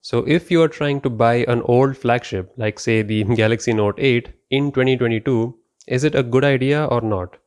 So if you are trying to buy an old flagship, like say the Galaxy Note 8 in 2022, is it a good idea or not?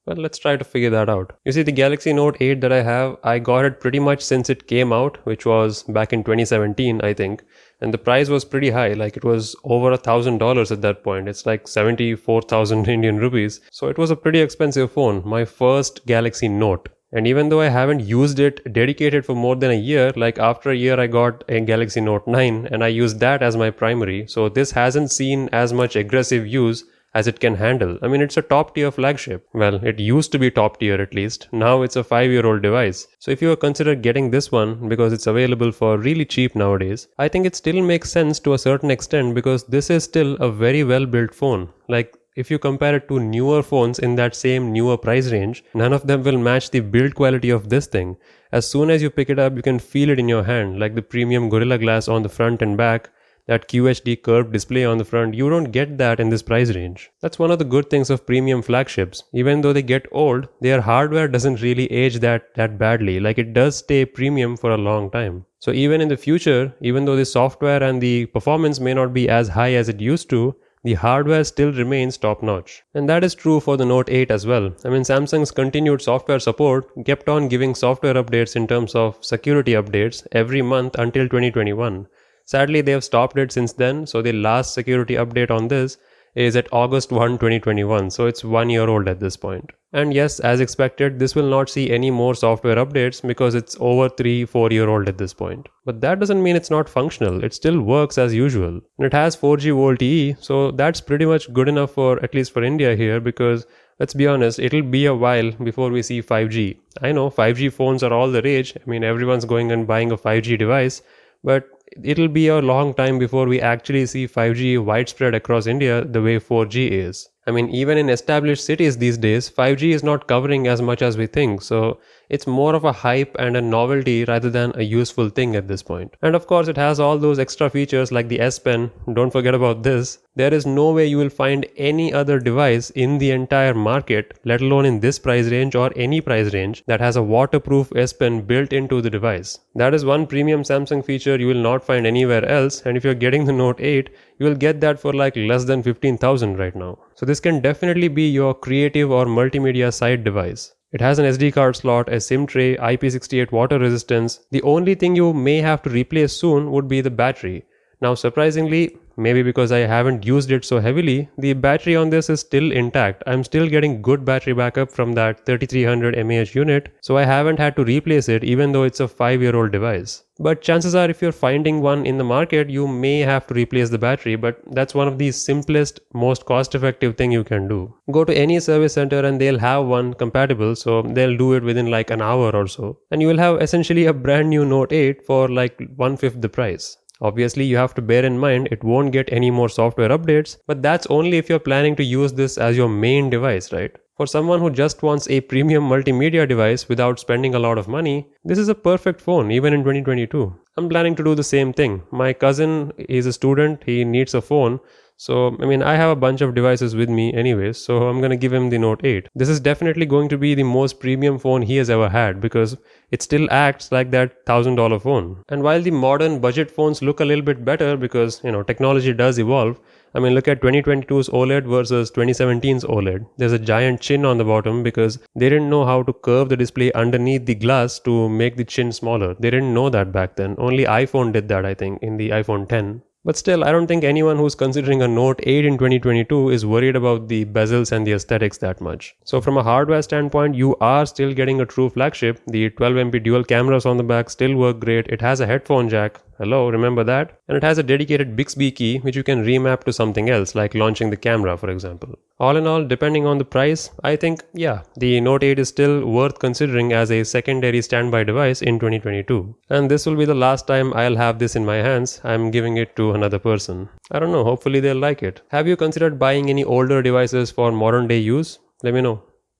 Well, let's try to figure that out. You see, the Galaxy Note 8 that I have, I got it pretty much since it came out, which was back in 2017, I think. And the price was pretty high, like it was over $1,000 at that point. It's like 74,000 Indian rupees. So it was a pretty expensive phone, my first Galaxy Note. And even though I haven't used it dedicated for more than a year, like after a year I got a Galaxy Note 9 and I used that as my primary. So this hasn't seen as much aggressive use as it can handle. I mean, it's a top tier flagship. Well, it used to be top tier at least. Now it's a 5-year-old device. So if you consider getting this one because it's available for really cheap nowadays, I think it still makes sense to a certain extent because this is still a very well built phone. Like, if you compare it to newer phones in that same newer price range, none of them will match the build quality of this thing. As soon as you pick it up, you can feel it in your hand, like the premium Gorilla Glass on the front and back, that QHD curved display on the front. You don't get that in this price range. That's one of the good things of premium flagships. Even though they get old, their hardware doesn't really age that badly. Like, it does stay premium for a long time. So even in the future, even though the software and the performance may not be as high as it used to, the hardware still remains top-notch. And that is true for the Note 8 as well. I mean, Samsung's continued software support kept on giving software updates in terms of security updates every month until 2021. Sadly, they have stopped it since then, so the last security update on this is at August 1, 2021, so it's 1 year old at this point. And yes, as expected, this will not see any more software updates because it's over 3-4 year old at this point. But that doesn't mean it's not functional, it still works as usual. And it has 4G VoLTE, so that's pretty much good enough for, at least for India here, because let's be honest, it'll be a while before we see 5G. I know 5G phones are all the rage, I mean everyone's going and buying a 5G device, but it'll be a long time before we actually see 5G widespread across India the way 4G is. I mean, even in established cities these days, 5G is not covering as much as we think, so it's more of a hype and a novelty rather than a useful thing at this point. And of course, it has all those extra features like the S Pen, don't forget about this. There is no way you will find any other device in the entire market, let alone in this price range or any price range, that has a waterproof S Pen built into the device. That is one premium Samsung feature you will not find anywhere else, and if you're getting the Note 8, you will get that for like less than 15,000 right now. So this can definitely be your creative or multimedia side device. It has an SD card slot, a SIM tray, IP68 water resistance. The only thing you may have to replace soon would be the battery. Now surprisingly, maybe because I haven't used it so heavily, the battery on this is still intact. I'm still getting good battery backup from that 3300 mAh unit, so I haven't had to replace it even though it's a 5-year-old device. But chances are if you're finding one in the market, you may have to replace the battery, but that's one of the simplest, most cost-effective thing you can do. Go to any service center and they'll have one compatible, so they'll do it within like an hour or so. And you will have essentially a brand new Note 8 for like 1/5 the price. Obviously, you have to bear in mind it won't get any more software updates, but that's only if you're planning to use this as your main device, right? For someone who just wants a premium multimedia device without spending a lot of money, this is a perfect phone even in 2022. I'm planning to do the same thing. My cousin is a student, he needs a phone. So, I mean, I have a bunch of devices with me anyways, so I'm gonna give him the Note 8. This is definitely going to be the most premium phone he has ever had because it still acts like that $1,000 phone. And while the modern budget phones look a little bit better because, technology does evolve, I mean, look at 2022's OLED versus 2017's OLED. There's a giant chin on the bottom because they didn't know how to curve the display underneath the glass to make the chin smaller. They didn't know that back then. Only iPhone did that, I think, in the iPhone 10. But still, I don't think anyone who's considering a Note 8 in 2022 is worried about the bezels and the aesthetics that much. So from a hardware standpoint, you are still getting a true flagship. The 12MP dual cameras on the back still work great. It has a headphone jack. Hello, remember that? And it has a dedicated Bixby key which you can remap to something else like launching the camera, for example. All in all, depending on the price, I think, yeah, the Note 8 is still worth considering as a secondary standby device in 2022. And this will be the last time I'll have this in my hands. I'm giving it to another person. I don't know, hopefully they'll like it. Have you considered buying any older devices for modern day use? Let me know.